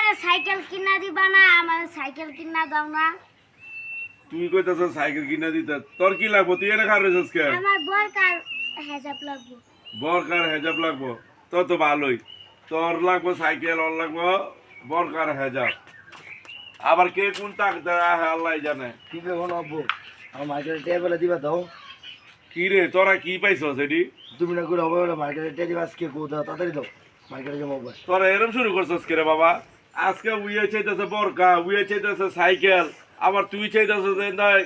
আমারে সাইকেল কিনা দিবা না? আমারে সাইকেল কিনা দাও না। তুই কইতাছ সাইকেল কিনা দিতে, তোর কি লাগবো? তুই এনে খার রইছস কে? আমার বরকার হেজাব লাগবো। বরকার হেজাব লাগবো? তোর তো ভালোই। তোর লাগবো সাইকেল, ওর লাগবো বরকার হেজাব। আবার কে কোন তাক দেয় আল্লাহ জানে। কি বেগুন আব্বু আমার মার্কেটে টেবিলে দিবা দাও। কি রে তোরা কি পাইছস এডি? তুমি না করে হবে মার্কেটে টেবিলে দিবা আজকে কো দাও তাড়াতাড়ি দাও মার্কেটে যাবো আব্বা। তোরা এরম শুরু করছস কে রে বাবা? আজকে উইয়ে চাইতেছে বরকা, উইয়ে চাইতেছে সাইকেল, আবার তুই চাইতেছিস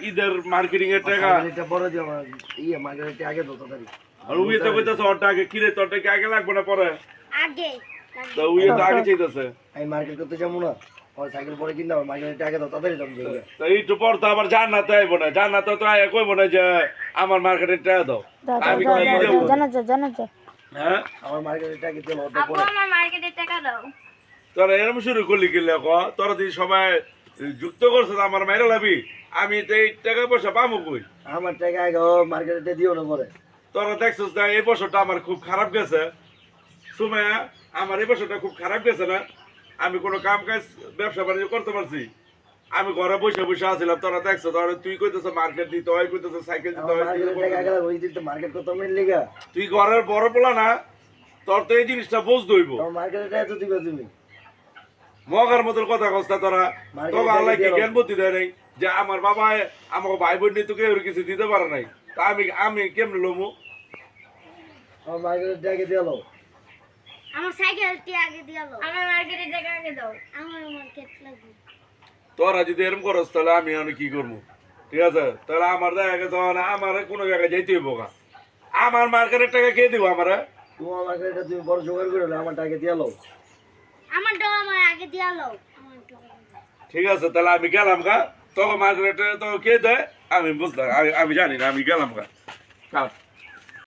ঈদের মার্কেটিং এর টাকা। এটা বড় দিও আমার ইয়ে মার্কেটে আগে দাও তাড়াতাড়ি। আর উইয়ে তো কইতাছে ওর টাকা কি রে, তোর টাকা আগে লাগবে না পরে? আগে তো উইয়ে তো আগে চাইতেছে। আমি মার্কেট করতে যাবো না, আমার সাইকেল পরে কিনা মার্কেটে আগে দাও তাড়াতাড়ি দাও যাবে। তো এইটু পর তো আবার জান্নাতে আইব না, জান্নাতে তো আয় কইব না যে আমার মার্কেটের টাকা দাও। আমি কি দেব? জানাজা হ্যাঁ আমার মার্কেটে আগে দিও ওটা আপু পরে। আমার মার্কেটের টাকা দাও। তোরা এরম শুরু করলি কি লেখ? তোরা যদি সবাই যুক্ত করছিস আমার মাইরা লাবি, আমি তো এই টাকা পয়সা পাবো কই? আমার টাকা আগে মার্কেটে দিও না পরে। তোরা দেখছিস না এই বছরটা আমার খুব খারাপ গেছে। সুমাইয়া, আমার এই বছরটা খুব খারাপ গেছে না? আমি কোনো কাম কাজ ব্যবসা বাণিজ্য করতে পারছি? আমি ঘরে বসে বসে আছিলাম, তোরা দেখছো। তোরা তুই কইতেছ মার্কেট দিতে হয়, কইতেছ সাইকেল দিতে হয়। মার্কেটে টাকা আগে দাও ওই দিতে মার্কেট করতে মেন লিগা। তুই ঘরের বড় পোলা না, তোর তো এই জিনিসটা বুঝ দইব। আমার মার্কেটে টাকা তো দিবা তুমি। মগার মতন কথা কস্তা তোরা। তোকে আল্লাহ কি জ্ঞান বুদ্ধি দেয় নাই যে আমার বাবা আমাকে ভাই বোন নিয়ে তোকে কিছু দিতে পারে নাই? তা আমি কেমনে লমু? আমার মার্কেটে টাকা দিয়ে দাও। আমার সাইকেলটি আগে দিয়া দাও। আমার মার্কেটের টাকা আগে দাও। আমার মার্কেট লাগবে। তোরা যদি এরকম করস তাহলে আমি অনেক কি করবো? ঠিক আছে, তাহলে আমার দেখা গেছে আমার কোনো জায়গায় যাইতে হইব গা। আমার মার্কেটের টাকা কে দিব আমারে? তোমার মার্কেটে তুমি বড় জোগাড় করে নাও, আমার টাকা দিয়ে দাও। আমারটাও আমার আগে দিয়া দাও। আমারটাও ঠিক আছে, তাহলে আমি গেলাম গা। তোকে মার্কেটের টাকা তো কে দেয় আমি বুঝলাম, আমি জানি না, আমি গেলাম গা।